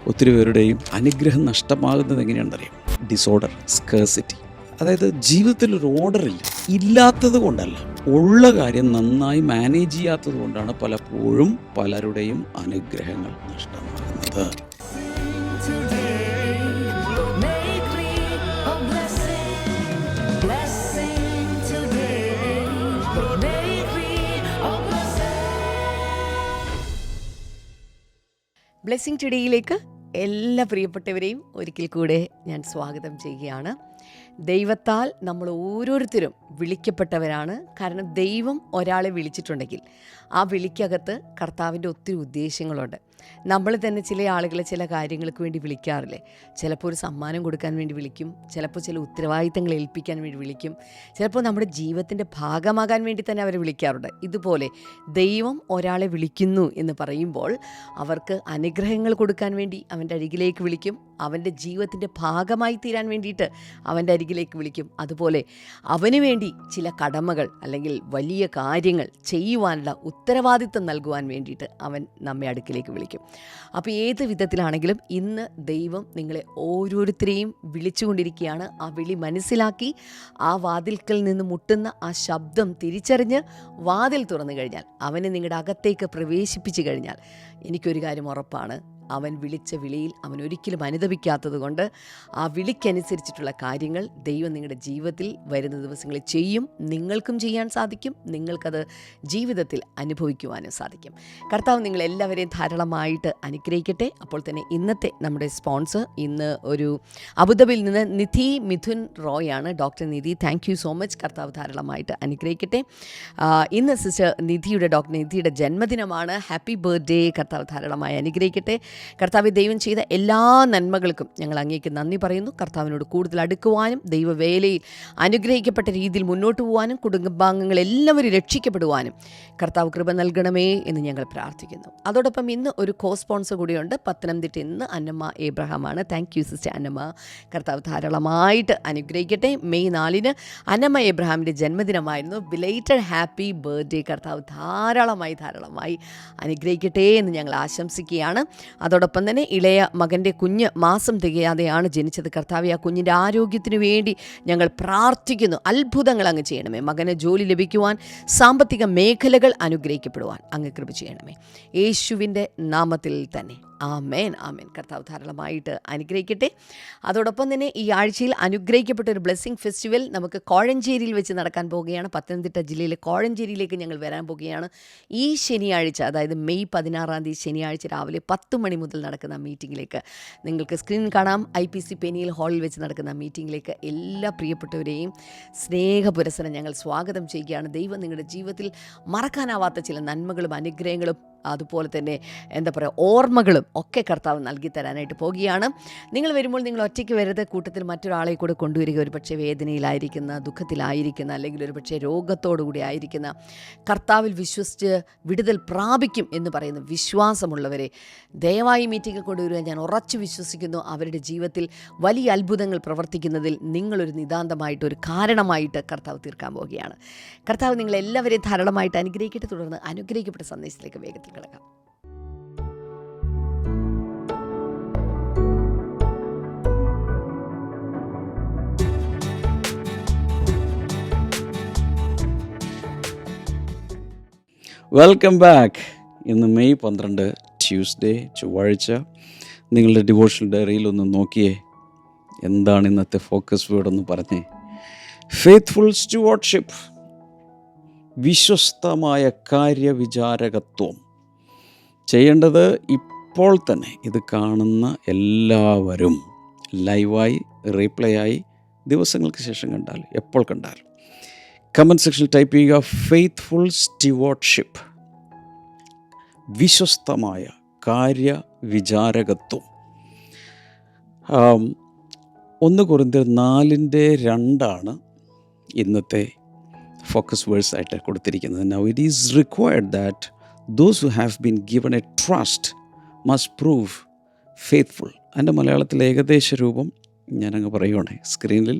ഒത്തിരി പേരുടെയും അനുഗ്രഹം നഷ്ടമാകുന്നത് എങ്ങനെയാണെന്നറിയാം? Disorder, scarcity. അതായത് ജീവിതത്തിൽ ഒരു ഓർഡറില്ല. ഇല്ലാത്തത് കൊണ്ടല്ല, ഉള്ള കാര്യം നന്നായി മാനേജ് ചെയ്യാത്തത് കൊണ്ടാണ് പലപ്പോഴും പലരുടെയും അനുഗ്രഹങ്ങൾ നഷ്ടമാകുന്നത്. ബ്ലെസ്സിങ് ടുഡേയിലേക്ക് എല്ലാ പ്രിയപ്പെട്ടവരെയും ഒരിക്കൽ കൂടെ ഞാൻ സ്വാഗതം ചെയ്യുകയാണ്. ദൈവത്താൽ നമ്മൾ ഓരോരുത്തരും വിളിക്കപ്പെട്ടവരാണ്. കാരണം ദൈവം ഒരാളെ വിളിച്ചിട്ടുണ്ടെങ്കിൽ ആ വിളിക്കകത്ത് കർത്താവിൻ്റെ ഒത്തിരി ഉദ്ദേശങ്ങളുണ്ട്. നമ്മൾ തന്നെ ചില ആളുകളെ ചില കാര്യങ്ങൾക്ക് വേണ്ടി വിളിക്കാറില്ലേ? ചിലപ്പോൾ ഒരു സമ്മാനം കൊടുക്കാൻ വേണ്ടി വിളിക്കും, ചിലപ്പോൾ ചില ഉത്തരവാദിത്തങ്ങൾ ഏൽപ്പിക്കാൻ വേണ്ടി വിളിക്കും, ചിലപ്പോൾ നമ്മുടെ ജീവിതത്തിൻ്റെ ഭാഗമാകാൻ വേണ്ടി തന്നെ അവരെ വിളിക്കാറുണ്ട്. ഇതുപോലെ ദൈവം ഒരാളെ വിളിക്കുന്നു എന്ന് പറയുമ്പോൾ അവർക്ക് അനുഗ്രഹങ്ങൾ കൊടുക്കാൻ വേണ്ടി അവൻ്റെ അരികിലേക്ക് വിളിക്കും, അവൻ്റെ ജീവിതത്തിൻ്റെ ഭാഗമായി തീരാൻ വേണ്ടിയിട്ട് അവൻ്റെ അരികിലേക്ക് വിളിക്കും. അതുപോലെ അവന് വേണ്ടി ചില കടമകൾ അല്ലെങ്കിൽ വലിയ കാര്യങ്ങൾ ചെയ്യുവാനുള്ള ഉത്തരവാദിത്തം നൽകുവാൻ വേണ്ടിയിട്ട് അവൻ നമ്മെ അടുക്കിലേക്ക് വിളിക്കും. അപ്പോൾ ഏത് വിധത്തിലാണെങ്കിലും ഇന്ന് ദൈവം നിങ്ങളെ ഓരോരുത്തരെയും വിളിച്ചുകൊണ്ടിരിക്കുകയാണ്. ആ വിളി മനസ്സിലാക്കി ആ വാതിൽക്കൽ നിന്ന് മുട്ടുന്ന ആ ശബ്ദം തിരിച്ചറിഞ്ഞ് വാതിൽ തുറന്നു കഴിഞ്ഞാൽ, അവനെ നിങ്ങളുടെ അകത്തേക്ക് പ്രവേശിപ്പിച്ചു കഴിഞ്ഞാൽ, എനിക്കൊരു കാര്യം ഉറപ്പാണ്, അവൻ വിളിച്ച വിളിയിൽ അവൻ ഒരിക്കലും അനുദപിക്കാത്തത് കൊണ്ട് ആ വിളിക്കനുസരിച്ചിട്ടുള്ള കാര്യങ്ങൾ ദൈവം നിങ്ങളുടെ ജീവിതത്തിൽ വരുന്ന ദിവസങ്ങളിൽ ചെയ്യും. നിങ്ങൾക്കും ചെയ്യാൻ സാധിക്കും, നിങ്ങൾക്കത് ജീവിതത്തിൽ അനുഭവിക്കുവാനും സാധിക്കും. കർത്താവ് നിങ്ങളെല്ലാവരെയും ധാരാളമായിട്ട് അനുഗ്രഹിക്കട്ടെ. അപ്പോൾ തന്നെ ഇന്നത്തെ നമ്മുടെ സ്പോൺസർ ഇന്ന് ഒരു അബുദാബിയിൽ നിന്ന് നിധി മിഥുൻ റോയാണ്. Doctor Nidhi, thank you so much. കർത്താവ് ധാരാളമായിട്ട് അനുഗ്രഹിക്കട്ടെ. ഇന്ന് സിസ്റ്റർ നിധിയുടെ ഡോക്ടർ നിധിയുടെ ജന്മദിനമാണ്. Happy birthday. കർത്താവ് ധാരാളമായി അനുഗ്രഹിക്കട്ടെ. കർത്താവ് ദൈവം ചെയ്ത എല്ലാ നന്മകൾക്കും ഞങ്ങൾ അങ്ങേക്ക് നന്ദി പറയുന്നു. കർത്താവിനോട് കൂടുതൽ അടുക്കുവാനും ദൈവവേലയിൽ അനുഗ്രഹിക്കപ്പെട്ട രീതിയിൽ മുന്നോട്ട് പോകാനും കുടുംബാംഗങ്ങൾ എല്ലാവരും രക്ഷിക്കപ്പെടുവാനും കർത്താവ് കൃപ നൽകണമേ എന്ന് ഞങ്ങൾ പ്രാർത്ഥിക്കുന്നു. അതോടൊപ്പം ഇന്ന് ഒരു കോ സ്പോൺസർ കൂടിയുണ്ട്. പത്തനംതിട്ട ഇന്ന് അന്നമ്മ ഏബ്രഹാമാണ്. Thank you sister Annamma. കർത്താവ് ധാരാളമായിട്ട് അനുഗ്രഹിക്കട്ടെ. മെയ് 4 അന്നമ്മ ഏബ്രഹാമിൻ്റെ ജന്മദിനമായിരുന്നു. Belated happy birthday. കർത്താവ് ധാരാളമായി അനുഗ്രഹിക്കട്ടെ എന്ന് ഞങ്ങൾ ആശംസിക്കുകയാണ്. അതോടൊപ്പം തന്നെ ഇളയ മകൻ്റെ കുഞ്ഞ് മാസം തികയാതെയാണ് ജനിച്ചത്. കർത്താവേ, ആ കുഞ്ഞിൻ്റെ ആരോഗ്യത്തിന് വേണ്ടി ഞങ്ങൾ പ്രാർത്ഥിക്കുന്നു. അത്ഭുതങ്ങൾ അങ്ങ് ചെയ്യണമേ. മകന് ജോലി ലഭിക്കുവാൻ, സാമ്പത്തിക മേഖലകൾ അനുഗ്രഹിക്കപ്പെടുവാൻ അങ്ങ് കൃപ ചെയ്യണമേ, യേശുവിൻ്റെ നാമത്തിൽ തന്നെ. ആമേൻ, ആമേൻ. കർത്താവ് ധാരാളമായിട്ട് അനുഗ്രഹിക്കട്ടെ. അതോടൊപ്പം തന്നെ ഈ ആഴ്ചയിൽ അനുഗ്രഹിക്കപ്പെട്ട ഒരു ബ്ലെസ്സിങ് ഫെസ്റ്റിവൽ നമുക്ക് കോഴഞ്ചേരിയിൽ വെച്ച് നടക്കാൻ പോവുകയാണ്. പത്തനംതിട്ട ജില്ലയിലെ കോഴഞ്ചേരിയിലേക്ക് ഞങ്ങൾ വരാൻ പോവുകയാണ്. ഈ ശനിയാഴ്ച, അതായത് മെയ് 16 ശനിയാഴ്ച രാവിലെ 10 മണി മുതൽ നടക്കുന്ന മീറ്റിങ്ങിലേക്ക് നിങ്ങൾക്ക് സ്ക്രീൻ കാണാം. IPC പെനിയൽ ഹാളിൽ വെച്ച് നടക്കുന്ന മീറ്റിങ്ങിലേക്ക് എല്ലാ പ്രിയപ്പെട്ടവരെയും സ്നേഹപുരസരം ഞങ്ങൾ സ്വാഗതം ചെയ്യുകയാണ്. ദൈവം നിങ്ങളുടെ ജീവിതത്തിൽ മറക്കാനാവാത്ത ചില നന്മകളും അനുഗ്രഹങ്ങളും അതുപോലെ തന്നെ ഓർമ്മകളും ഒക്കെ കർത്താവ് നൽകി തരാനായിട്ട് പോകുകയാണ്. നിങ്ങൾ വരുമ്പോൾ നിങ്ങൾ ഒറ്റയ്ക്ക് വരരുത്. കൂട്ടത്തിൽ മറ്റൊരാളെ കൂടെ കൊണ്ടുവരിക. ഒരു പക്ഷേ വേദനയിലായിരിക്കുന്ന, ദുഃഖത്തിലായിരിക്കുന്ന, അല്ലെങ്കിൽ ഒരു പക്ഷേ രോഗത്തോടുകൂടി ആയിരിക്കുന്ന, കർത്താവിൽ വിശ്വസിച്ച് വിടുതൽ പ്രാപിക്കും എന്ന് പറയുന്ന വിശ്വാസമുള്ളവരെ ദയവായി മീറ്റിങ്ങിൽ കൊണ്ടുവരിക. ഞാൻ ഉറച്ചു വിശ്വസിക്കുന്നു അവരുടെ ജീവിതത്തിൽ വലിയ അത്ഭുതങ്ങൾ പ്രവർത്തിക്കുന്നതിൽ നിങ്ങളൊരു നിതാന്തമായിട്ട്, ഒരു കാരണമായിട്ട് കർത്താവ് തീർക്കാൻ പോവുകയാണ്. കർത്താവ് നിങ്ങളെല്ലാവരെയും ധാരാളമായിട്ട് അനുഗ്രഹിക്കട്ടെ. തുടർന്ന് അനുഗ്രഹിക്കപ്പെട്ട സന്ദേശത്തിലേക്ക് വേഗത്തിൽ കിടക്കാം. Welcome back. ഇന്ന് മെയ് 12 ട്യൂസ്ഡേ, ചൊവ്വാഴ്ച. നിങ്ങളുടെ ഡിവോഷണൽ ഡയറിയിൽ ഒന്ന് നോക്കിയേ, എന്താണ് ഇന്നത്തെ ഫോക്കസ് വേർഡ് എന്ന് പറഞ്ഞേ. ഫെയ്ത്ത്ഫുൾ സ്റ്റുവാർഡ്ഷിപ്പ്, വിശ്വസ്തമായ കാര്യവിചാരകത്വം. ചെയ്യേണ്ടത് ഇപ്പോൾ തന്നെ ഇത് കാണുന്ന എല്ലാവരും ലൈവായി, റീപ്ലേ ആയി, ദിവസങ്ങൾക്ക് ശേഷം കണ്ടാൽ, എപ്പോൾ കണ്ടാലും കമൻറ്റ് സെക്ഷനിൽ ടൈപ്പ് ചെയ്യുക ഫെയ്ത്ത്ഫുൾ സ്റ്റുവാർഡ്ഷിപ്പ്, വിശ്വസ്തമായ കാര്യവിചാരകത്വം. 1 കൊരിന്ത്യർ 4:2 ഇന്നത്തെ ഫോക്കസ് വേഴ്സ് ആയിട്ട് കൊടുത്തിരിക്കുന്നത്. Now it is required that those who have been given a trust must prove faithful. എൻ്റെ മലയാളത്തിലെ ഏകദേശ രൂപം ഞാനങ്ങ് പറയുവാണേ. സ്ക്രീനിൽ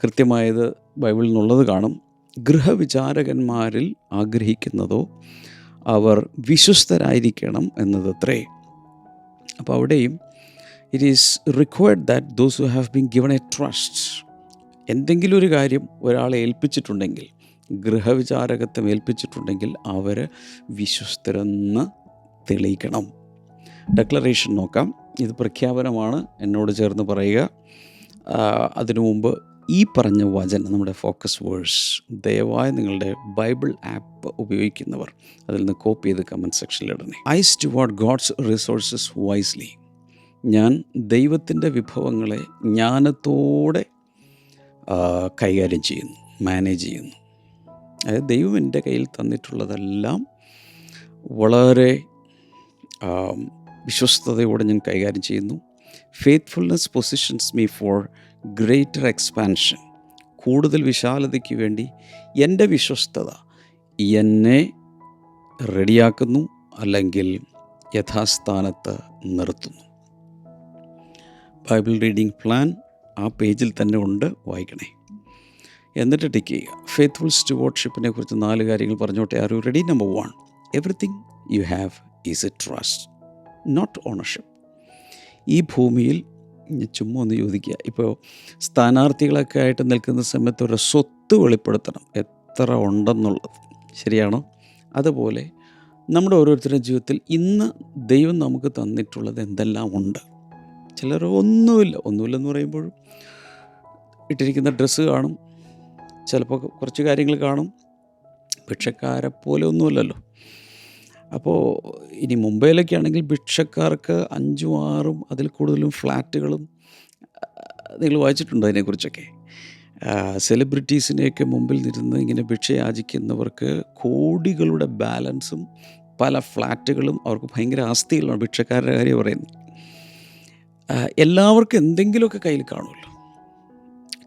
കൃത്യമായത് ബൈബിളിൽ നിന്നുള്ളത് കാണും. ഗൃഹവിചാരകന്മാരിൽ ആഗ്രഹിക്കുന്നതോ അവർ വിശ്വസ്തരായിരിക്കണം എന്നതത്രേ. അപ്പോൾ അവിടെയും it is required that those who have been given a trust. എന്തെങ്കിലും ഒരു കാര്യം ഒരാളെ ഏൽപ്പിച്ചിട്ടുണ്ടെങ്കിൽ, ഗൃഹവിചാരകത്വം ഏൽപ്പിച്ചിട്ടുണ്ടെങ്കിൽ അവർ വിശ്വസ്തരെന്ന് തെളിയിക്കണം. ഡെക്ലറേഷൻ നോക്കാം. ഇത് പ്രഖ്യാപനമാണ്, എന്നോട് ചേർന്ന് പറയുക. അതിനു മുമ്പ് ഈ പറഞ്ഞ വചനം, നമ്മുടെ ഫോക്കസ് വേഴ്സ്, ദയവായി നിങ്ങളുടെ ബൈബിൾ ആപ്പ് ഉപയോഗിക്കുന്നവർ അതിൽ നിന്ന് കോപ്പി ചെയ്ത് കമൻറ്റ് സെക്ഷനിൽ ഇടണേ. I steward God's resources wisely. ഞാൻ ദൈവത്തിൻ്റെ വിഭവങ്ങളെ ജ്ഞാനത്തോടെ കൈകാര്യം ചെയ്യുന്നു, മാനേജ് ചെയ്യുന്നു. അതായത് ദൈവം എൻ്റെ കയ്യിൽ തന്നിട്ടുള്ളതെല്ലാം വളരെ വിശ്വസ്തയോടെ ഞാൻ കൈകാര്യം ചെയ്യുന്നു. Faithfulness positions me for greater expansion. കൂടുതൽ വിശാലതയ്ക്ക് വേണ്ടി എൻ്റെ വിശ്വസ്തത എന്നെ റെഡിയാക്കുന്നു, അല്ലെങ്കിൽ യഥാസ്ഥാനത്ത് നിർത്തുന്നു. ബൈബിൾ റീഡിംഗ് പ്ലാൻ ആ പേജിൽ തന്നെ ഉണ്ട്, വായിക്കണേ. എന്നിട്ട് ടിക്ക് ചെയ്യുക. ഫെയ്ത്ത്ഫുൾ സ്റ്റുവാർഡ്ഷിപ്പിനെ കുറിച്ച് 4 കാര്യങ്ങൾ പറഞ്ഞോട്ടെ. Are you ready? Number 1, everything you have is a trust, not ownership. ഈ ഭൂമിയിൽ ചുമ്മാ ഒന്ന് ചോദിക്കുക, ഇപ്പോൾ സ്ഥാനാർത്ഥികളൊക്കെ ആയിട്ട് നിൽക്കുന്ന സമയത്ത് ഒരു സ്വത്ത് വെളിപ്പെടുത്തണം, എത്ര ഉണ്ടെന്നുള്ളത്. ശരിയാണോ? അതുപോലെ നമ്മുടെ ഓരോരുത്തരുടെ ജീവിതത്തിൽ ഇന്ന് ദൈവം നമുക്ക് തന്നിട്ടുള്ളത് എന്തെല്ലാം ഉണ്ട്. ചിലർ ഒന്നുമില്ലെന്ന് പറയുമ്പോഴും ഇട്ടിരിക്കുന്ന ഡ്രസ്സ് കാണും, ചിലപ്പോൾ കുറച്ച് കാര്യങ്ങൾ കാണും. ഭിക്ഷക്കാരെ പോലെ ഒന്നുമില്ലല്ലോ. അപ്പോൾ ഇനി മുംബൈയിലൊക്കെ ആണെങ്കിൽ ഭിക്ഷക്കാർക്ക് 5ഉം 6ഉം അതിൽ കൂടുതലും ഫ്ലാറ്റുകളും, നിങ്ങൾ വായിച്ചിട്ടുണ്ടോ അതിനെക്കുറിച്ചൊക്കെ? സെലിബ്രിറ്റീസിനെയൊക്കെ മുമ്പിൽ ഇരുന്ന് ഇങ്ങനെ ഭിക്ഷ യാചിക്കുന്നവർക്ക് കോടികളുടെ ബാലൻസും പല ഫ്ലാറ്റുകളും, അവർക്ക് ഭയങ്കര ആസ്തികളാണ്. ഭിക്ഷക്കാരുടെ കാര്യം പറയുന്നത്. എല്ലാവർക്കും എന്തെങ്കിലുമൊക്കെ കയ്യിൽ കാണുമല്ലോ.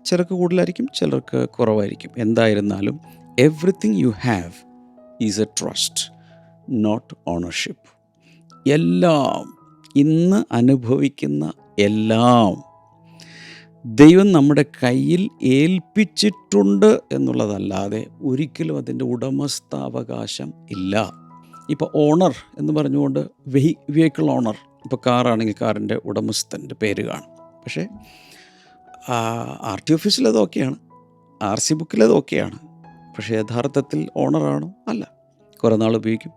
ചിലർക്ക് കൂടുതലായിരിക്കും, ചിലർക്ക് കുറവായിരിക്കും. എന്തായിരുന്നാലും everything you have is a trust, not ownership. എല്ലാം, ഇന്ന് അനുഭവിക്കുന്ന എല്ലാം ദൈവം നമ്മുടെ കയ്യിൽ ഏൽപ്പിച്ചിട്ടുണ്ട് എന്നുള്ളതല്ലാതെ ഒരിക്കലും അതിൻ്റെ ഉടമസ്ഥാവകാശം ഇല്ല. ഇപ്പോൾ ഓണർ എന്ന് പറഞ്ഞുകൊണ്ട് വെഹിക്കിൾ ഓണർ, ഇപ്പോൾ കാറാണെങ്കിൽ കാറിൻ്റെ ഉടമസ്ഥൻ്റെ പേര് കാണും. പക്ഷേ RT ഓഫീസിൽ അത് ഓക്കെയാണ്, RC ബുക്കിൽ അത് ഓക്കെയാണ്. പക്ഷേ യഥാർത്ഥത്തിൽ ഓണറാണോ? അല്ല. കുറേ നാൾ ഉപയോഗിക്കും,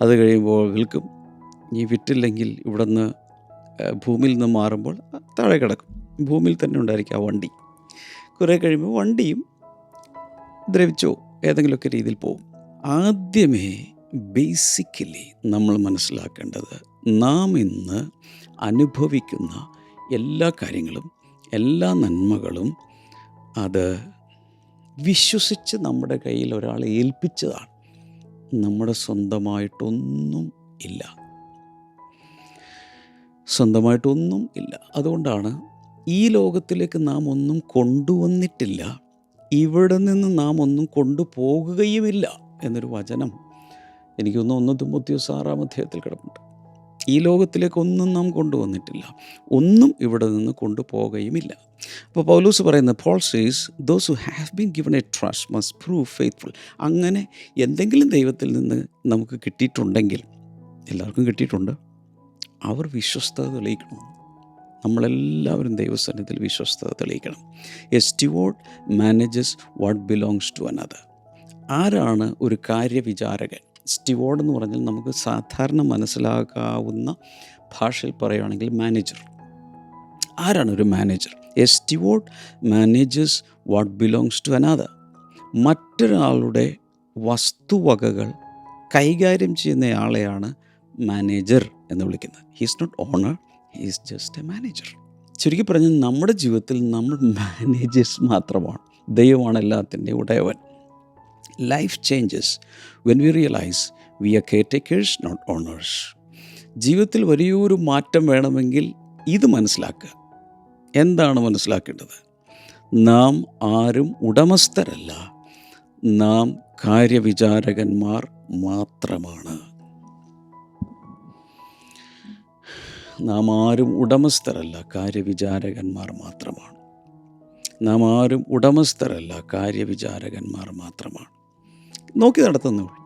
അത് കഴിയുമ്പോൾ വിൽക്കും. ഈ വിറ്റില്ലെങ്കിൽ ഇവിടെ നിന്ന് ഭൂമിയിൽ നിന്ന് മാറുമ്പോൾ താഴെ കിടക്കും. ഭൂമിയിൽ തന്നെ ഉണ്ടായിരിക്കും ആ വണ്ടി. കുറേ കഴിയുമ്പോൾ വണ്ടിയും ദ്രവിച്ചോ ഏതെങ്കിലുമൊക്കെ രീതിയിൽ പോകും. ആദ്യമേ ബേസിക്കലി നമ്മൾ മനസ്സിലാക്കേണ്ടത്, നാം ഇന്ന് അനുഭവിക്കുന്ന എല്ലാ കാര്യങ്ങളും, എല്ലാ നന്മകളും അത് വിശ്വസിച്ച് നമ്മുടെ കയ്യിൽ ഒരാൾ ഏൽപ്പിച്ചതാണ്. നമ്മുടെ സ്വന്തമായിട്ടൊന്നും ഇല്ല. അതുകൊണ്ടാണ് ഈ ലോകത്തിലേക്ക് നാം ഒന്നും കൊണ്ടുവന്നിട്ടില്ല, ഇവിടെ നിന്ന് നാം ഒന്നും കൊണ്ടുപോകുകയുമില്ല എന്നൊരു വചനം എനിക്ക് 1 തിമോത്തിയോസ് 6-ാം അധ്യായത്തിൽ കിടപ്പുണ്ട്. ഈ ലോകത്തിലേക്കൊന്നും നാം കൊണ്ടുവന്നിട്ടില്ല, ഒന്നും ഇവിടെ നിന്ന് കൊണ്ടുപോകുകയുമില്ല. അപ്പോൾ പൗലോസ് പറയുന്നത്, Paul says those who have been given a trust must prove faithful. അങ്ങനെ എന്തെങ്കിലും ദൈവത്തിൽ നിന്ന് നമുക്ക് കിട്ടിയിട്ടുണ്ടെങ്കിൽ, എല്ലാവർക്കും കിട്ടിയിട്ടുണ്ട്, അവർ വിശ്വസ്തത തെളിയിക്കണം. നമ്മളെല്ലാവരും ദൈവസന്നിധിയിൽ വിശ്വസ്തത തെളിയിക്കണം. A steward manages what belongs to another. ആരാണ് ഒരു കാര്യവിചാരകൻ? സ്റ്റുവാർഡ് എന്ന് പറഞ്ഞാൽ നമുക്ക് സാധാരണ മനസ്സിലാക്കാവുന്ന ഭാഷയിൽ പറയുകയാണെങ്കിൽ മാനേജർ. ആരാണ് ഒരു manager? A steward manages what belongs to another. മറ്റൊരാളുടെ വസ്തുവകകൾ കൈകാര്യം ചെയ്യുന്നയാളെയാണ് മാനേജർ എന്ന് വിളിക്കുന്നത്. He's not owner, he's just a manager. ചുരുക്കി പറഞ്ഞാൽ നമ്മുടെ ജീവിതത്തിൽ നമ്മൾ മാനേജേഴ്സ് മാത്രമാണ്. ദൈവമാണ് എല്ലാത്തിൻ്റെയും ഉടയവൻ. Life changes when we realise we are caretakers not owners. ജീവിതത്തിൽ വലിയൊരു മാറ്റം വേണമെങ്കിൽ ഇത് മനസ്സിലാക്കുക. എന്താണ് മനസ്സിലാക്കേണ്ടത്? നാം ആരും ഉടമസ്ഥരല്ല, നാം കാര്യവിചാരകന്മാർ മാത്രമാണ്. നാം ആരും ഉടമസ്ഥരല്ല, കാര്യവിചാരകന്മാർ മാത്രമാണ്. നാം ആരും ഉടമസ്ഥരല്ല, കാര്യവിചാരകന്മാർ മാത്രമാണ്. നോക്കി നടത്തുന്നുള്ളൂ.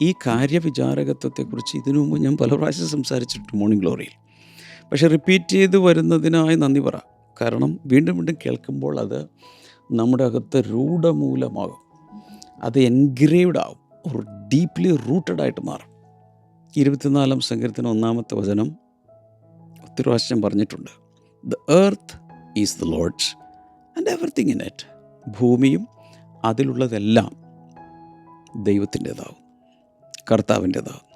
ഈ കാര്യവിചാരകത്വത്തെക്കുറിച്ച് ഇതിനു മുമ്പ് ഞാൻ പല പ്രാവശ്യം സംസാരിച്ചിട്ടുണ്ട് മോർണിംഗ് ഗ്ലോറിയിൽ. പക്ഷെ റിപ്പീറ്റ് ചെയ്ത് വരുന്നതിനായി നന്ദി പറ. കാരണം വീണ്ടും വീണ്ടും കേൾക്കുമ്പോൾ അത് നമ്മുടെ അകത്ത് രൂഢമൂലമാകും, അത് എൻഗ്രേവ്ഡ് ആവും, ഒരു ഡീപ്ലി റൂട്ടഡ് ആയിട്ട് മാറും. 24-ാം സങ്കീർത്തനം 1-ാമത്തെ വചനം ഒത്തിരി പ്രാവശ്യം പറഞ്ഞിട്ടുണ്ട്. The earth is the Lord's and everything in it. ഭൂമിയും അതിലുള്ളതെല്ലാം ദൈവത്തിൻ്റെതാവും, കർത്താവിൻ്റെതാവും.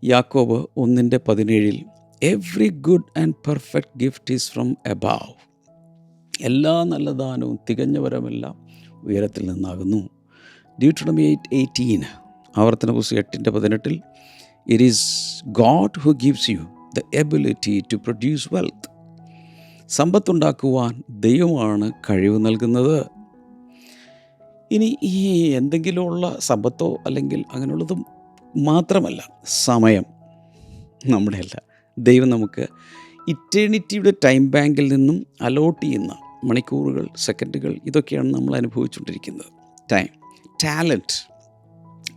യാക്കോബ് 1:17 every good and perfect gift is from above. എല്ലാ നല്ല ദാനവും തികഞ്ഞ വരമെല്ലാം ഉയരത്തിൽ നിന്നാകുന്നു. ഡ്യൂട്ടോണമി 8:18 ആവർത്തന പുസ്തകം 8:18 it is God who gives you the ability to produce wealth. സമ്പത്തുണ്ടാക്കുവാൻ ദൈവമാണ് കഴിവ് നൽകുന്നത്. ഇനി ഈ എന്തെങ്കിലുമുള്ള സമ്പത്തോ അല്ലെങ്കിൽ അങ്ങനെയുള്ളതും മാത്രമല്ല, സമയം നമ്മുടെയല്ല. ദൈവം നമുക്ക് ഇറ്റേണിറ്റിയുടെ ടൈം ബാങ്കിൽ നിന്നും അലോട്ട് ചെയ്യുന്ന മണിക്കൂറുകൾ, സെക്കൻഡുകൾ, ഇതൊക്കെയാണ് നമ്മൾ അനുഭവിച്ചുകൊണ്ടിരിക്കുന്നത്. ടൈം, ടാലൻറ്റ്,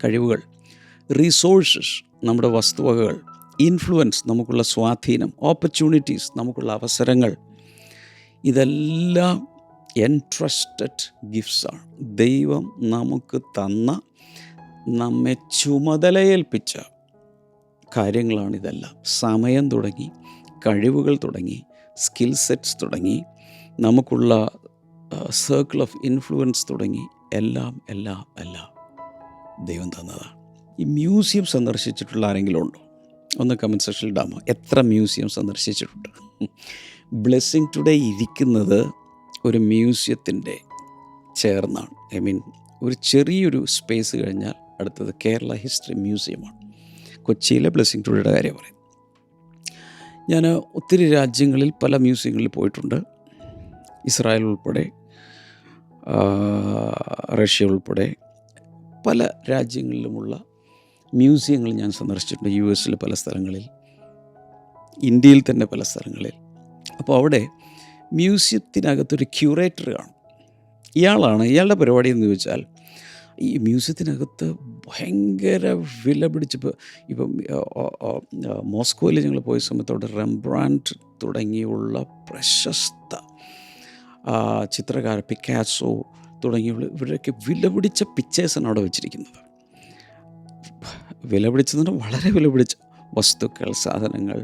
കഴിവുകൾ, റിസോഴ്സസ്, നമ്മുടെ വസ്തുവകകൾ, ഇൻഫ്ലുവൻസ്, നമുക്കുള്ള സ്വാധീനം, ഓപ്പർച്യൂണിറ്റീസ്, നമുക്കുള്ള അവസരങ്ങൾ, ഇതെല്ലാം എൻട്രസ്റ്റഡ് ഗിഫ്റ്റ്സാണ്. ദൈവം നമുക്ക് തന്ന, നമ്മെ ചുമതലയേൽപ്പിച്ച കാര്യങ്ങളാണിതെല്ലാം. സമയം തുടങ്ങി, കഴിവുകൾ തുടങ്ങി, സ്കിൽ സെറ്റ്സ് തുടങ്ങി, നമുക്കുള്ള സർക്കിൾ ഓഫ് ഇൻഫ്ലുവൻസ് തുടങ്ങി, എല്ലാം എല്ലാം എല്ലാം ദൈവം തന്നതാണ്. ഈ മ്യൂസിയം സന്ദർശിച്ചിട്ടുള്ള ആരെങ്കിലും ഉണ്ടോ? ഒന്ന് കമൻറ്റ് സെക്ഷനിൽ ഇടാമോ? എത്ര മ്യൂസിയം സന്ദർശിച്ചിട്ടുണ്ട്? ബ്ലെസ്സിങ് ടുഡേ ഇരിക്കുന്നത് ഒരു മ്യൂസിയത്തിൻ്റെ ചേർന്നാണ്. ഒരു ചെറിയൊരു സ്പേസ് കഴിഞ്ഞാൽ അടുത്തത് കേരള ഹിസ്റ്ററി മ്യൂസിയമാണ്. കൊച്ചിയിലെ ബ്ലെസ്സിങ് ടുഡേയുടെ കാര്യം പറയും. ഞാൻ ഒത്തിരി രാജ്യങ്ങളിൽ പല മ്യൂസിയങ്ങളിൽ പോയിട്ടുണ്ട്. ഇസ്രായേൽ ഉൾപ്പെടെ, റഷ്യ ഉൾപ്പെടെ പല രാജ്യങ്ങളിലുമുള്ള മ്യൂസിയങ്ങൾ ഞാൻ സന്ദർശിച്ചിട്ടുണ്ട്. US പല സ്ഥലങ്ങളിൽ, ഇന്ത്യയിൽ തന്നെ പല സ്ഥലങ്ങളിൽ. അപ്പോൾ അവിടെ മ്യൂസിയത്തിനകത്തൊരു ക്യൂറേറ്റർ കാണും. ഇയാളുടെ പരിപാടി എന്ന് ചോദിച്ചാൽ, ഈ മ്യൂസിയത്തിനകത്ത് ഭയങ്കര വില പിടിച്ച്, ഇപ്പം മോസ്കോയിൽ ഞങ്ങൾ പോയ സമയത്ത് അവിടെ റെംബ്രാൻഡ് തുടങ്ങിയുള്ള പ്രശസ്ത ചിത്രകാരൻ, പിക്കാസോ തുടങ്ങിയുള്ള ഇവരൊക്കെ വില പിടിച്ച പിക്ചേഴ്സാണ് അവിടെ വെച്ചിരിക്കുന്നത്. വില പിടിച്ചെന്ന് പറഞ്ഞാൽ വളരെ വില പിടിച്ച വസ്തുക്കൾ, സാധനങ്ങൾ,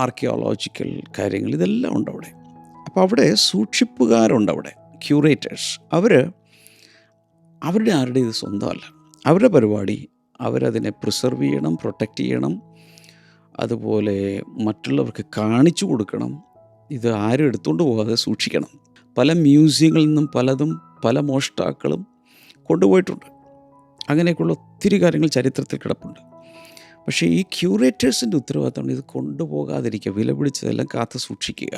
ആർക്കിയോളജിക്കൽ കാര്യങ്ങൾ, ഇതെല്ലാം ഉണ്ട് അവിടെ. അപ്പോൾ അവിടെ സൂക്ഷിപ്പുകാരുണ്ട്, അവിടെ ക്യൂറേറ്റേഴ്സ്. അവരുടെ ആരുടെ ഇത് സ്വന്തമല്ല. അവരുടെ പരിപാടി അവരതിനെ പ്രിസർവ് ചെയ്യണം, പ്രൊട്ടക്റ്റ് ചെയ്യണം, അതുപോലെ മറ്റുള്ളവർക്ക് കാണിച്ചു കൊടുക്കണം. ഇത് ആരും എടുത്തുകൊണ്ട് പോകാതെ സൂക്ഷിക്കണം. പല മ്യൂസിയങ്ങളിൽ നിന്നും പലതും പല മോഷ്ടാക്കളും കൊണ്ടുപോയിട്ടുണ്ട്. അങ്ങനെയൊക്കെയുള്ള ഒത്തിരി കാര്യങ്ങൾ ചരിത്രത്തിൽ കിടപ്പുണ്ട്. പക്ഷേ ഈ ക്യൂറേറ്റേഴ്സിൻ്റെ ഉത്തരവാദിത്തമാണ് ഇത് കൊണ്ടുപോകാതിരിക്കുക, വില പിടിച്ചതെല്ലാം കാത്തു സൂക്ഷിക്കുക.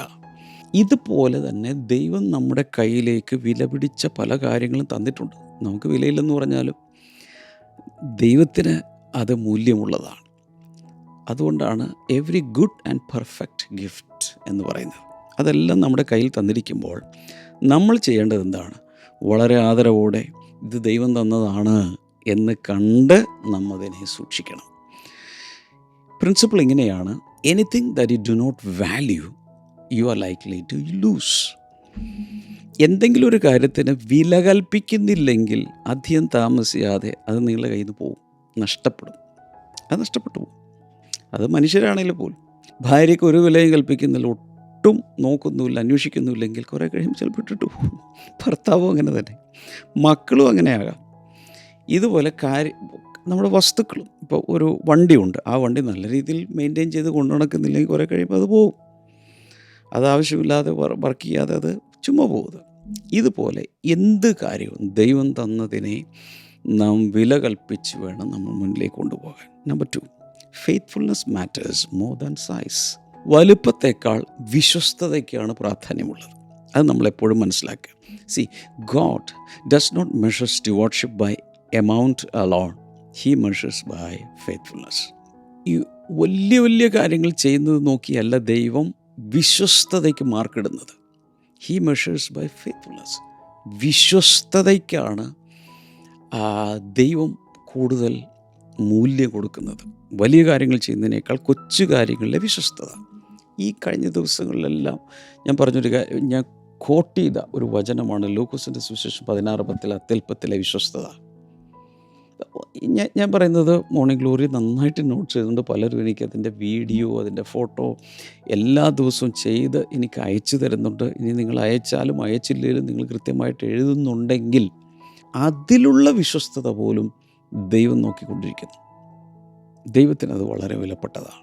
ഇതുപോലെ തന്നെ ദൈവം നമ്മുടെ കയ്യിലേക്ക് വില പിടിച്ച പല കാര്യങ്ങളും തന്നിട്ടുണ്ട്. നമുക്ക് വിലയില്ലെന്ന് പറഞ്ഞാലും ദൈവത്തിന് അത് മൂല്യമുള്ളതാണ്. അതുകൊണ്ടാണ് every good and perfect gift എന്ന് പറയുന്നത്. അതെല്ലാം നമ്മുടെ കയ്യിൽ തന്നിരിക്കുമ്പോൾ നമ്മൾ ചെയ്യേണ്ടത് എന്താണ്? വളരെ ആദരവോടെ ഇത് ദൈവം തന്നതാണ് എന്ന് കണ്ട് നമ്മതിനെ സൂക്ഷിക്കണം. പ്രിൻസിപ്പിൾ ഇങ്ങനെയാണ്: anything that you do not value you are likely to lose. എന്തെങ്കിലും ഒരു കാര്യത്തിന് വില കൽപ്പിക്കുന്നില്ലെങ്കിൽ അധികം താമസിയാതെ അത് നിങ്ങളുടെ കയ്യിൽ നിന്ന് പോകും, നഷ്ടപ്പെടും. അത് നഷ്ടപ്പെട്ടു പോകും. അത് മനുഷ്യരാണെങ്കിലും പോലും. ഭാര്യയ്ക്ക് ഒരു വിലയും കൽപ്പിക്കുന്നില്ല, ഒട്ടും നോക്കുന്നുമില്ല, അന്വേഷിക്കുന്നുമില്ലെങ്കിൽ കുറേ കഴിയുമ്പോൾ ചിലപ്പോൾ ഇട്ടിട്ട് പോകും. ഭർത്താവും അങ്ങനെ തന്നെ, മക്കളും അങ്ങനെയാകാം. ഇതുപോലെ നമ്മുടെ വസ്തുക്കളും, ഇപ്പോൾ ഒരു വണ്ടിയുണ്ട്, ആ വണ്ടി നല്ല രീതിയിൽ മെയിൻറ്റെയിൻ ചെയ്ത് കൊണ്ടു നടക്കുന്നില്ലെങ്കിൽ കുറേ കഴിയുമ്പോൾ അത് പോകും. അത് ആവശ്യമില്ലാതെ വർക്ക് ചെയ്യാതെ അത് ചുമ്മാ പോകുന്നത്. ഇതുപോലെ എന്ത് കാര്യവും ദൈവം തന്നതിനെ നാം വില കൽപ്പിച്ച് വേണം നമ്മൾ മുന്നിലേക്ക് കൊണ്ടുപോകാൻ. Number 2, faithfulness matters more than size. വലുപ്പത്തേക്കാൾ വിശ്വസ്തതയ്ക്കാണ് പ്രാധാന്യമുള്ളത്. അത് നമ്മളെപ്പോഴും മനസ്സിലാക്കുക. See, God does not measure stewardship by amount alone, he measures by faithfulness. ഈ വലിയ വലിയ കാര്യങ്ങൾ ചെയ്യുന്നത് നോക്കിയല്ല ദൈവം വിശ്വസ്തതയ്ക്ക് മാർക്കിടുന്നത്. He measures by faithfulness. വിശ്വസ്തതയ്ക്കാണ് ദൈവം കൂടുതൽ മൂല്യം കൊടുക്കുന്നത്. വലിയ കാര്യങ്ങൾ ചെയ്യുന്നതിനേക്കാൾ കൊച്ചു കാര്യങ്ങളിലെ വിശ്വസ്തത. ഈ കഴിഞ്ഞ ദിവസങ്ങളിലെല്ലാം ഞാൻ ഞാൻ കോട്ട് ചെയ്ത ഒരു വചനമാണ് ലൂക്കോസിൻ്റെ സുവിശേഷം 16:10 അത്യല്പത്തിലെ വിശ്വസ്തത. ഞാൻ പറയുന്നത് മോർണിംഗ് ഗ്ലോറി നന്നായിട്ട് നോട്ട് ചെയ്തുകൊണ്ട് പലരും എനിക്ക് അതിൻ്റെ വീഡിയോ, അതിൻ്റെ ഫോട്ടോ എല്ലാ ദിവസവും ചെയ്ത് എനിക്ക് അയച്ചു തരുന്നുണ്ട്. ഇനി നിങ്ങൾ അയച്ചാലും അയച്ചില്ലെങ്കിലും നിങ്ങൾ കൃത്യമായിട്ട് എഴുതുന്നുണ്ടെങ്കിൽ അതിലുള്ള വിശ്വസ്തത പോലും ദൈവം നോക്കിക്കൊണ്ടിരിക്കുന്നു. ദൈവത്തിനത് വളരെ വിലപ്പെട്ടതാണ്.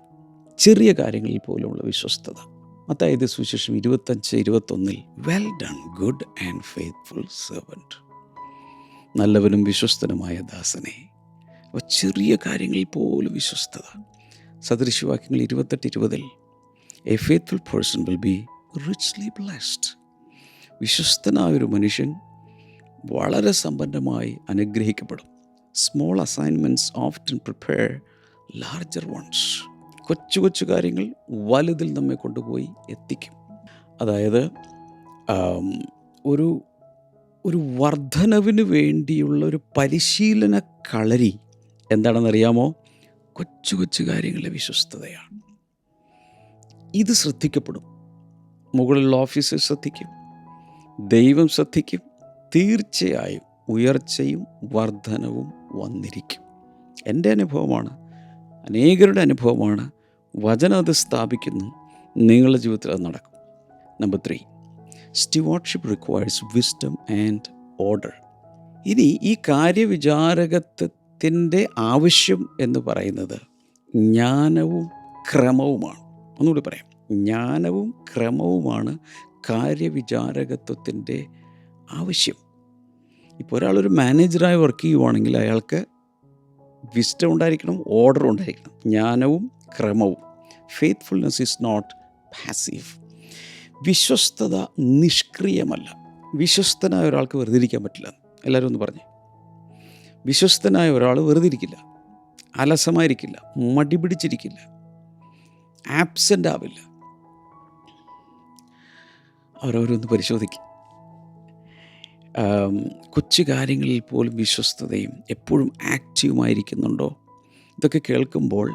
ചെറിയ കാര്യങ്ങളിൽ പോലുമുള്ള വിശ്വസ്തത. മത്തായി സുവിശേഷം 25:21 well done good and faithful servant. നല്ലവനും വിശ്വസ്തനുമായ ദാസനെ. അപ്പോൾ ചെറിയ കാര്യങ്ങളിൽ പോലും വിശ്വസ്തത. സദൃശവാക്യങ്ങൾ 28:20 a faithful person will be richly blessed. വിശ്വസ്തനായൊരു മനുഷ്യൻ വളരെ സമ്പന്നമായി അനുഗ്രഹിക്കപ്പെടും. Small assignments often prepare larger ones. കൊച്ചു കൊച്ചു കാര്യങ്ങൾ വലുതിൽ നമ്മെ കൊണ്ടുപോയി എത്തിക്കും. അതായത് ഒരു ഒരു വർധനവിന് വേണ്ടിയുള്ള ഒരു പരിശീലന കളരി എന്താണെന്നറിയാമോ? കൊച്ചു കൊച്ചു കാര്യങ്ങളിലെ വിശ്വസ്തതയാണ്. ഇത് ശ്രദ്ധിക്കപ്പെടും. മുകളിലുള്ള ഓഫീസർ ശ്രദ്ധിക്കും, ദൈവം ശ്രദ്ധിക്കും. തീർച്ചയായും ഉയർച്ചയും വർധനവും വന്നിരിക്കും. എൻ്റെ അനുഭവമാണ്, അനേകരുടെ അനുഭവമാണ്. വചനം അത് സ്ഥാപിക്കുന്നു. നിങ്ങളുടെ ജീവിതത്തിൽ അത് നടക്കും. Number 3, stewardship requires wisdom and order. ഇനി ഈ കാര്യവിചാരകത്വത്തിൻ്റെ ആവശ്യം എന്ന് പറയുന്നത് ജ്ഞാനവും ക്രമവുമാണ്. ഒന്നുകൂടി പറയാം, ജ്ഞാനവും ക്രമവുമാണ് കാര്യവിചാരകത്വത്തിൻ്റെ ആവശ്യം. ഇപ്പോൾ ഒരാളൊരു മാനേജറായി വർക്ക് ചെയ്യുവാണെങ്കിൽ അയാൾക്ക് വിസ്ഡം ഉണ്ടായിരിക്കണം, ഓർഡർ ഉണ്ടായിരിക്കണം, ജ്ഞാനവും ക്രമവും. Faithfulness is not passive. വിശ്വസ്തത നിഷ്ക്രിയമല്ല. വിശ്വസ്തനായ ഒരാൾക്ക് വെറുതെ ഇരിക്കാൻ പറ്റില്ല. എല്ലാവരും ഒന്ന് പറഞ്ഞേ. വിശ്വസ്തനായ ഒരാൾ വെറുതെ ഇരിക്കില്ല, അലസമായിരിക്കില്ല, മടി പിടിച്ചിരിക്കില്ല, ആബ്സെൻ്റ് ആവില്ല. അവരവരൊന്ന് പരിശോധിക്കും. കൊച്ചു കാര്യങ്ങളിൽ പോലും വിശ്വസ്തതയും എപ്പോഴും ആക്റ്റീവുമായിരിക്കുന്നുണ്ടോ? ഇതൊക്കെ കേൾക്കുമ്പോൾ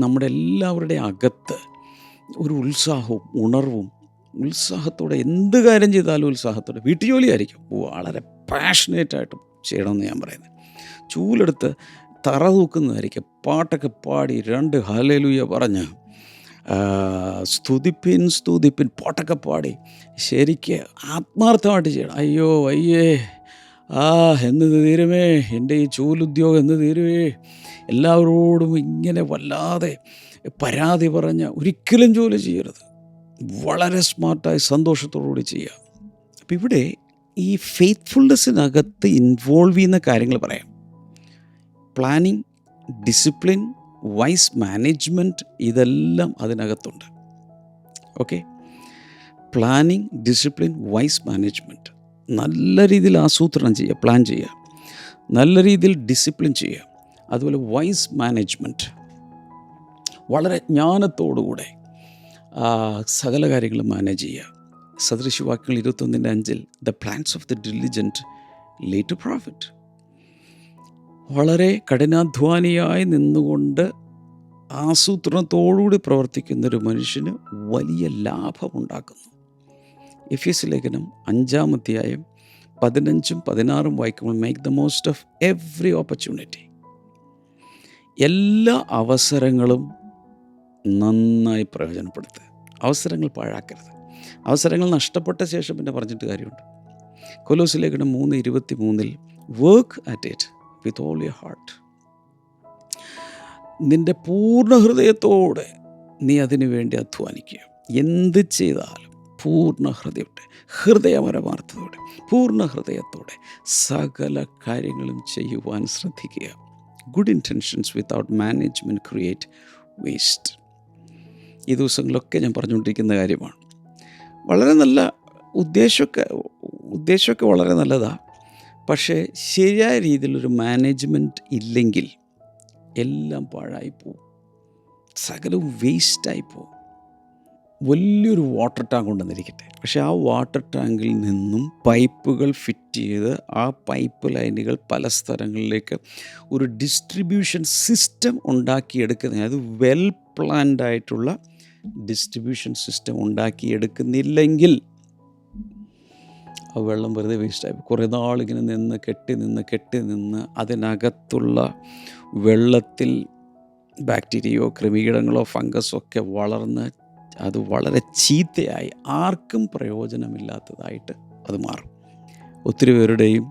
നമ്മുടെ എല്ലാവരുടെ അകത്ത് ഒരു ഉത്സാഹവും ഉണർവും, ഉത്സാഹത്തോടെ എന്ത് കാര്യം ചെയ്താലും ഉത്സാഹത്തോടെ. വീട്ടുജോലിയായിരിക്കും വളരെ പാഷനേറ്റായിട്ട് ചെയ്യണമെന്ന് ഞാൻ പറയുന്നത്. ചൂലെടുത്ത് തറ തൂക്കുന്നതായിരിക്കും. പാട്ടൊക്കെ പാടി 2 ഹല്ലേലൂയ പറഞ്ഞ് സ്തുതിപ്പിൻ പാട്ടൊക്കെ പാടി ശരിക്ക് ആത്മാർത്ഥമായിട്ട് ചെയ്യണം. അയ്യോ അയ്യേ എന്ന് തീരുമേ, എൻ്റെ ഈ ചൂലുദ്യോഗം എന്ന് തീരുമേ. എല്ലാവരോടും ഇങ്ങനെ വല്ലാതെ പരാതി പറഞ്ഞ് ഒരിക്കലും ജോലി ചെയ്യരുത്. വളരെ സ്മാർട്ടായി സന്തോഷത്തോടുകൂടി ചെയ്യുക. അപ്പം ഇവിടെ ഈ ഫെയ്ത്ത്ഫുൾനെസ്സിനകത്ത് ഇൻവോൾവ് ചെയ്യുന്ന കാര്യങ്ങൾ പറയാം. പ്ലാനിങ്, ഡിസിപ്ലിൻ, വൈസ് മാനേജ്മെൻറ്റ്, ഇതെല്ലാം അതിനകത്തുണ്ട്. Okay, planning, discipline, wise management. നല്ല രീതിയിൽ ആസൂത്രണം ചെയ്യുക, പ്ലാൻ ചെയ്യുക, നല്ല രീതിയിൽ ഡിസിപ്ലിൻ ചെയ്യുക. അതുപോലെ വൈസ് മാനേജ്മെൻറ്റ്, വളരെ ജ്ഞാനത്തോടുകൂടെ സകല കാര്യങ്ങളും മാനേജ് ചെയ്യുക. സദൃശവാക്യങ്ങൾ 21:5 the plans of the diligent lead to profit. വളരെ കഠിനാധ്വാനിയായി നിന്നുകൊണ്ട് ആസൂത്രണത്തോടുകൂടി പ്രവർത്തിക്കുന്നൊരു മനുഷ്യന് വലിയ ലാഭമുണ്ടാക്കുന്നു. എഫേസ്യ ലേഖനം 5-ാം അധ്യായം 15-16 വായിക്കുമ്പോൾ make the most of every opportunity. എല്ലാ അവസരങ്ങളും നന്നായി പ്രയോജനപ്പെടുത്തുക. അവസരങ്ങൾ പാഴാക്കരുത്. അവസരങ്ങൾ നഷ്ടപ്പെട്ട ശേഷം പിന്നെ പറഞ്ഞിട്ട് കാര്യമുണ്ട്. കൊലോസ്യ ലേഖനം 3:23 work at it with all your heart. നിൻ്റെ പൂർണ്ണ ഹൃദയത്തോടെ നീ അതിനു വേണ്ടി അധ്വാനിക്കുക. എന്ത് ചെയ്താലും പൂർണ്ണ ഹൃദയപരമാർത്ഥത്തോടെ പൂർണ്ണ ഹൃദയത്തോടെ സകല കാര്യങ്ങളും ചെയ്യുവാൻ ശ്രദ്ധിക്കുക. Good intentions without management create waste. ഈ ദിവസങ്ങളിലൊക്കെ ഞാൻ പറഞ്ഞുകൊണ്ടിരിക്കുന്ന കാര്യമാണ്. വളരെ നല്ല ഉദ്ദേശമൊക്കെ വളരെ നല്ലതാണ്. പക്ഷേ ശരിയായ രീതിയിലൊരു മാനേജ്മെൻറ്റ് ഇല്ലെങ്കിൽ എല്ലാം പാഴായിപ്പോവും, സകലവും വേസ്റ്റായിപ്പോവും. വലിയൊരു വാട്ടർ ടാങ്ക് ഉണ്ടെന്നിരിക്കട്ടെ. പക്ഷേ ആ വാട്ടർ ടാങ്കിൽ നിന്നും പൈപ്പുകൾ ഫിറ്റ് ചെയ്ത് ആ പൈപ്പ് ലൈനുകൾ പല സ്ഥലങ്ങളിലേക്ക് ഒരു ഡിസ്ട്രിബ്യൂഷൻ സിസ്റ്റം ഉണ്ടാക്കിയെടുക്കുന്ന, അതായത് വെൽ പ്ലാൻഡ് ആയിട്ടുള്ള ഡിസ്ട്രിബ്യൂഷൻ സിസ്റ്റം ഉണ്ടാക്കിയെടുക്കുന്നില്ലെങ്കിൽ ആ വെള്ളം വെറുതെ വേസ്റ്റായി. കുറേ നാളിങ്ങനെ കെട്ടി നിന്ന് അതിനകത്തുള്ള വെള്ളത്തിൽ ബാക്ടീരിയയോ ക്രിമികീടങ്ങളോ ഫംഗസോ ഒക്കെ വളർന്ന് അത് വളരെ ചീത്തയായി ആർക്കും പ്രയോജനമില്ലാത്തതായിട്ട് അത് മാറും. ഒത്തിരി പേരുടെയും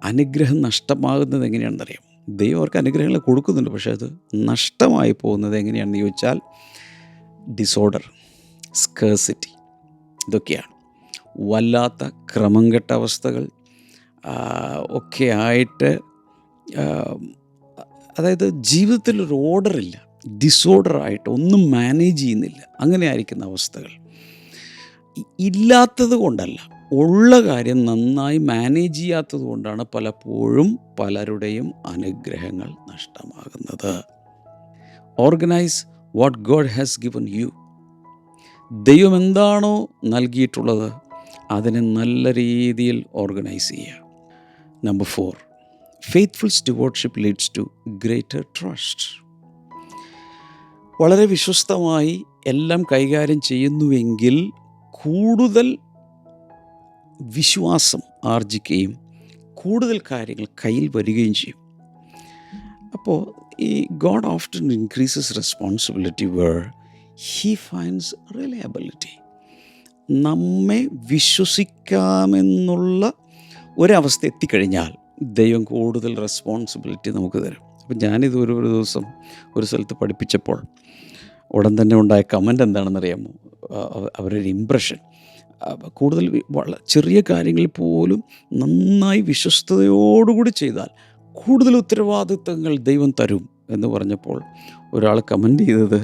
അനുഗ്രഹം നഷ്ടമാകുന്നത് എങ്ങനെയാണെന്നറിയാം. ദൈവം അവർക്ക് അനുഗ്രഹങ്ങൾ കൊടുക്കുന്നുണ്ട്, പക്ഷേ അത് നഷ്ടമായി പോകുന്നത് എങ്ങനെയാണെന്ന് ചോദിച്ചാൽ ഡിസോർഡർ, സ്കേഴ്സിറ്റി, ഇതൊക്കെയാണ്. വല്ലാത്ത ക്രമം കെട്ട അവസ്ഥകൾ ഒക്കെ ആയിട്ട്, അതായത് ജീവിതത്തിലൊരു ഓർഡറില്ല, ഡിസോർഡറായിട്ട് ഒന്നും മാനേജ് ചെയ്യുന്നില്ല, അങ്ങനെ ആയിരിക്കുന്ന അവസ്ഥകൾ. ഇല്ലാത്തത് കൊണ്ടല്ല, ഉള്ള കാര്യം നന്നായി മാനേജ് ചെയ്യാത്തത് കൊണ്ടാണ് പലപ്പോഴും പലരുടെയും അനുഗ്രഹങ്ങൾ നഷ്ടമാകുന്നത്. Organize what God has given you. ദൈവം എന്താണോ നൽകിയിട്ടുള്ളത് അതിനെ നല്ല രീതിയിൽ ഓർഗനൈസ് ചെയ്യുക. Number 4, faithful stewardship leads to greater trust. വളരെ വിശ്വസ്തമായി എല്ലാം കൈകാര്യം ചെയ്യുന്നുവെങ്കിൽ കൂടുതൽ വിശ്വാസം ആർജിക്കുകയും കൂടുതൽ കാര്യങ്ങൾ കയ്യിൽ വരികയും ചെയ്യും. അപ്പോൾ ഈ God often increases responsibility where he finds reliability. നമ്മെ വിശ്വസിക്കാമെന്നുള്ള ഒരവസ്ഥ എത്തിക്കഴിഞ്ഞാൽ ദൈവം കൂടുതൽ റെസ്പോൺസിബിലിറ്റി നമുക്ക് തരും. അപ്പം ഞാനിത് ഒരു ദിവസം ഒരു സ്ഥലത്ത് പഠിപ്പിച്ചപ്പോൾ ഉടൻ തന്നെ ഉണ്ടായ കമൻ്റ് എന്താണെന്നറിയാമോ? അവരൊരു ഇമ്പ്രഷൻ, കൂടുതൽ ചെറിയ കാര്യങ്ങളിൽ പോലും നന്നായി വിശ്വസ്തയോടുകൂടി ചെയ്താൽ കൂടുതൽ ഉത്തരവാദിത്തങ്ങൾ ദൈവം തരും എന്ന് പറഞ്ഞപ്പോൾ ഒരാൾ കമൻ്റ് ചെയ്തത്,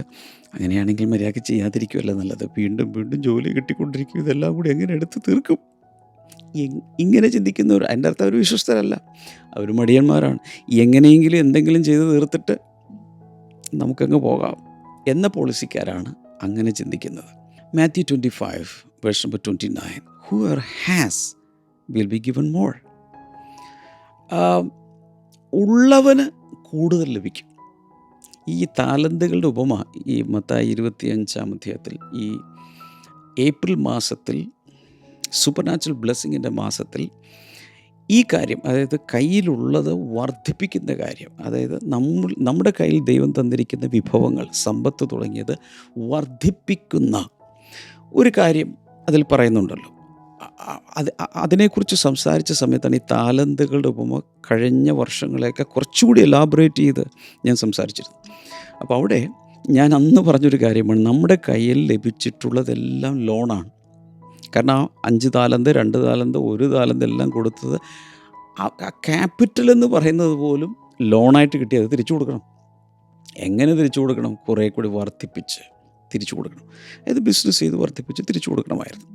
അങ്ങനെയാണെങ്കിൽ മര്യാദയ്ക്ക് ചെയ്യാതിരിക്കുമല്ലോ നല്ലത്, വീണ്ടും വീണ്ടും ജോലി കിട്ടിക്കൊണ്ടിരിക്കും, ഇതെല്ലാം കൂടി എങ്ങനെ എടുത്ത് തീർക്കും? ഇങ്ങനെ ചിന്തിക്കുന്നവർ, അതിൻ്റെ അർത്ഥം അവർ വിശ്വസ്തരല്ല, അവർ മടിയന്മാരാണ്. എങ്ങനെയെങ്കിലും എന്തെങ്കിലും ചെയ്ത് തീർത്തിട്ട് നമുക്കങ്ങ് പോകാം എന്ന പോളിസിക്കാരാണ് അങ്ങനെ ചിന്തിക്കുന്നത്. Mathew 25 verse number 29, whoever has will be given more. ഉള്ളവന് കൂടുതൽ ലഭിക്കും. ഈ താലന്തുകളുടെ ഉപമ ഈ മത്തായി 25 അധ്യായത്തിൽ, ഈ ഏപ്രിൽ മാസത്തിൽ, സൂപ്പർനാച്ചുറൽ ബ്ലെസ്സിങ്ങിൻ്റെ മാസത്തിൽ ഈ കാര്യം, അതായത് കയ്യിലുള്ളത് വർദ്ധിപ്പിക്കുന്ന കാര്യം, അതായത് നമ്മുടെ കയ്യിൽ ദൈവം തന്നിരിക്കുന്ന വിഭവങ്ങൾ, സമ്പത്ത് തുടങ്ങിയത് വർദ്ധിപ്പിക്കുന്ന ഒരു കാര്യം അതിൽ പറയുന്നുണ്ടല്ലോ. അതിനെക്കുറിച്ച് സംസാരിച്ച സമയത്താണ് ഈ താലന്തുകളുടെ ഉപമ കഴിഞ്ഞ വർഷങ്ങളെയൊക്കെ കുറച്ചുകൂടി എലാബറേറ്റ് ചെയ്ത് ഞാൻ സംസാരിച്ചിരുന്നു. അപ്പോൾ അവിടെ ഞാൻ അന്ന് പറഞ്ഞൊരു കാര്യമാണ്, നമ്മുടെ കയ്യിൽ ലഭിച്ചിട്ടുള്ളതെല്ലാം ലോണാണ്. കാരണം 5 താലന്ത്, 2 താലന്ത്, 1 താലന്ത് എല്ലാം കൊടുത്തത്, ആ ക്യാപിറ്റൽ എന്ന് പറയുന്നത് പോലും ലോണായിട്ട് കിട്ടി. അത് തിരിച്ചു കൊടുക്കണം. എങ്ങനെ തിരിച്ചു കൊടുക്കണം? കുറേ കൂടി വർദ്ധിപ്പിച്ച് തിരിച്ചു കൊടുക്കണം. അതായത് ബിസിനസ് ചെയ്ത് വർദ്ധിപ്പിച്ച് തിരിച്ചു കൊടുക്കണമായിരുന്നു.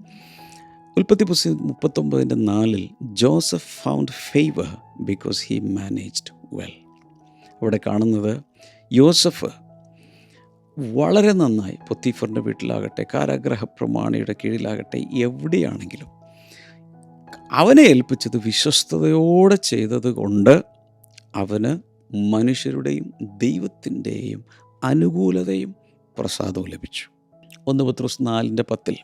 ഉൽപ്പത്തി പുസ്തകം 39:4 Joseph found favour because he managed well. അവിടെ കാണുന്നത് യോസഫ് വളരെ നന്നായി, പൊത്തീഫറിൻ്റെ വീട്ടിലാകട്ടെ, കാരാഗ്രഹ പ്രമാണിയുടെ കീഴിലാകട്ടെ, എവിടെയാണെങ്കിലും അവനെ ഏൽപ്പിച്ചത് വിശ്വസ്തയോടെ ചെയ്തത് കൊണ്ട് അവന് മനുഷ്യരുടെയും ദൈവത്തിൻ്റെയും അനുകൂലതയും പ്രസാദവും ലഭിച്ചു. 1 Pathros 4:10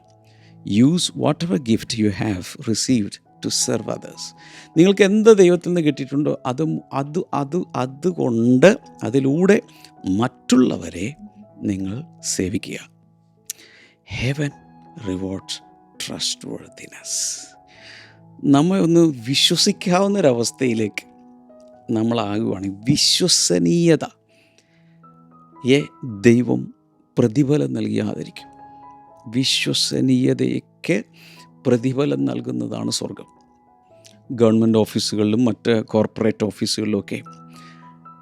use whatever gift you have received to serve others. നിങ്ങൾക്ക് എന്ത് ദൈവത്തിൽ നിന്ന് കിട്ടിയിട്ടുണ്ടോ അതുകൊണ്ട് അതിലൂടെ മറ്റുള്ളവരെ നിങ്ങൾ സേവിക്കുക. Heaven rewards trust worthiness. നമ്മെ ഒന്ന് വിശ്വസിക്കാവുന്നൊരവസ്ഥയിലേക്ക് നമ്മളാകുവാണെങ്കിൽ വിശ്വസനീയതയെ ദൈവം പ്രതിഫലം നൽകാതിരിക്കും. വിശ്വസനീയതയ്ക്ക് പ്രതിഫലം നൽകുന്നതാണ് സ്വർഗം. ഗവൺമെൻറ് ഓഫീസുകളിലും മറ്റ് കോർപ്പറേറ്റ് ഓഫീസുകളിലുമൊക്കെ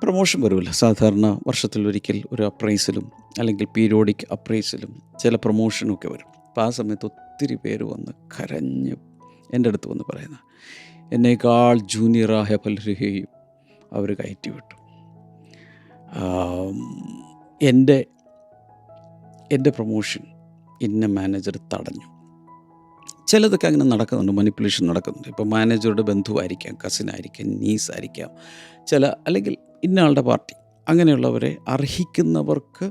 പ്രമോഷൻ വരുമല്ലോ. സാധാരണ വർഷത്തിലൊരിക്കൽ ഒരു അപ്രൈസലും അല്ലെങ്കിൽ പീരിയോഡിക് അപ്രൈസലും ചില പ്രമോഷനൊക്കെ വരും. അപ്പോൾ ആ സമയത്ത് ഒത്തിരി പേര് വന്ന് കരഞ്ഞ് എൻ്റെ അടുത്ത് വന്ന് പറയുന്നത്, എന്നേക്കാൾ ജൂനിയറായ പലരെയും അവർ കയറ്റി വിട്ടു, എൻ്റെ എൻ്റെ പ്രൊമോഷൻ ഇന്ന മാനേജർ തടഞ്ഞു. ചിലതൊക്കെ അങ്ങനെ നടക്കുന്നുണ്ട്, മനിപ്പുലേഷൻ നടക്കുന്നുണ്ട്. ഇപ്പോൾ മാനേജറുടെ ബന്ധുവായിരിക്കാം, കസിനായിരിക്കാം, നീസായിരിക്കാം, അല്ലെങ്കിൽ ഇന്ന ആളുടെ പാർട്ടി, അങ്ങനെയുള്ളവരെ അർഹിക്കുന്നവർക്ക്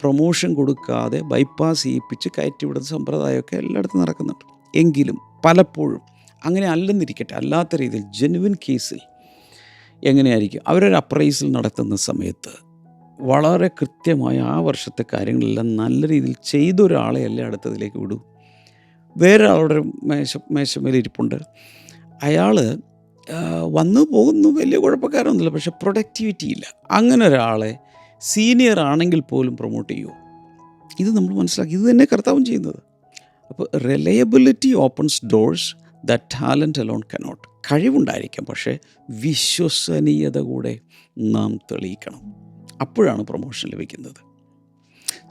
പ്രൊമോഷൻ കൊടുക്കാതെ ബൈപ്പാസ് ചെയ്യിപ്പിച്ച് കയറ്റിവിടുന്ന സമ്പ്രദായമൊക്കെ എല്ലായിടത്തും നടക്കുന്നുണ്ട്. എങ്കിലും പലപ്പോഴും അങ്ങനെ അല്ലെന്നിരിക്കട്ടെ, അല്ലാത്ത രീതിയിൽ ജെനുവിൻ കേസിൽ എങ്ങനെയായിരിക്കും, അവരൊരു അപ്രൈസൽ നടത്തുന്ന സമയത്ത് വളരെ കൃത്യമായ ആ വർഷത്തെ കാര്യങ്ങളെല്ലാം നല്ല രീതിയിൽ ചെയ്ത ഒരാളെയല്ല അടുത്തതിലേക്ക് വിടൂ. വേറെ ആളുടെ മേശമേൽ ഇരിപ്പുണ്ട്, അയാൾ വന്നു പോകുന്നു, വലിയ കുഴപ്പക്കാരൊന്നുമില്ല, പക്ഷെ പ്രൊഡക്ടിവിറ്റി ഇല്ല. അങ്ങനെ ഒരാളെ സീനിയർ ആണെങ്കിൽ പോലും പ്രൊമോട്ട് ചെയ്യുമോ? ഇത് നമ്മൾ മനസ്സിലാക്കി. ഇത് തന്നെ കർത്താവും ചെയ്യുന്നത്. അപ്പോൾ reliability opens doors that talent alone cannot. കഴിവുണ്ടായിരിക്കാം, പക്ഷേ വിശ്വസനീയത കൂടെ നാം തെളിയിക്കണം. അപ്പോഴാണ് പ്രൊമോഷൻ ലഭിക്കുന്നത്.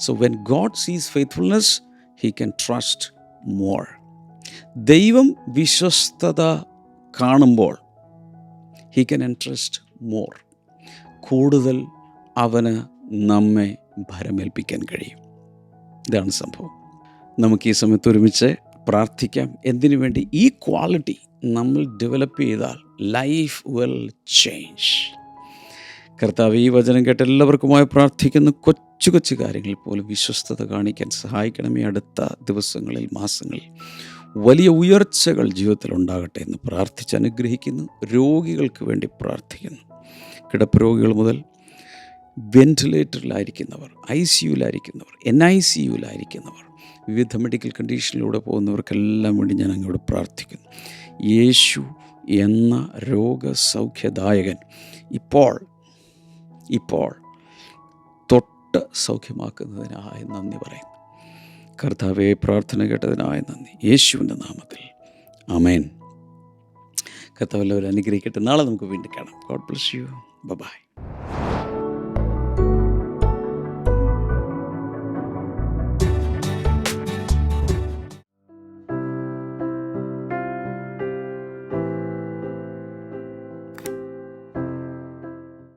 So when God sees faithfulness he can trust more. ദൈവം വിശ്വസ്തത കാണുമ്പോൾ ഹി ക്യാൻ എൻട്രസ്റ്റ് മോർ. കൂടുതൽ അവന് നമ്മെ ഭരമേൽപ്പിക്കാൻ കഴിയും. ഇതാണ് സംഭവം. നമുക്ക് ഈ സമയത്ത് ഒരുമിച്ച് പ്രാർത്ഥിക്കാം. എന്തിനു വേണ്ടി? ഈ ക്വാളിറ്റി നമ്മൾ ഡെവലപ്പ് ചെയ്താൽ ലൈഫ് വിൽ ചേഞ്ച്. കർത്താവ്, ഈ വചനം കേട്ട് എല്ലാവർക്കുമായി പ്രാർത്ഥിക്കുന്ന കൊച്ചു കൊച്ചു കാര്യങ്ങളിൽ പോലും വിശ്വസ്തത കാണിക്കാൻ സഹായിക്കണമേ. അടുത്ത ദിവസങ്ങളിൽ, മാസങ്ങളിൽ വലിയ ഉയർച്ചകൾ ജീവിതത്തിൽ ഉണ്ടാകട്ടെ എന്ന് പ്രാർത്ഥിച്ച് അനുഗ്രഹിക്കുന്നു. രോഗികൾക്ക് വേണ്ടി പ്രാർത്ഥിക്കുന്നു. കിടപ്പ് രോഗികൾ മുതൽ വെന്റിലേറ്ററിലായിരിക്കുന്നവർ, ICUലായിരിക്കുന്നവർ, NICUലായിരിക്കുന്നവർ, വിവിധ മെഡിക്കൽ കണ്ടീഷനിലൂടെ പോകുന്നവർക്കെല്ലാം വേണ്ടി ഞാൻ അങ്ങോട്ട് പ്രാർത്ഥിക്കുന്നു. യേശു എന്ന രോഗസൗഖ്യദായകൻ ഇപ്പോൾ തൊട്ട് സൗഖ്യമാക്കുന്നതിനായി നന്ദി പറയുന്നു. കർത്താവേ, പ്രാർത്ഥന കേട്ടതിനായി നന്ദി, യേശുവിൻ്റെ നാമത്തിൽ ആമേൻ. കർത്താവ് എല്ലാവരും അനുഗ്രഹിക്കട്ടെ. നാളെ നമുക്ക് വീണ്ടും കാണാം. God bless you. ബൈ.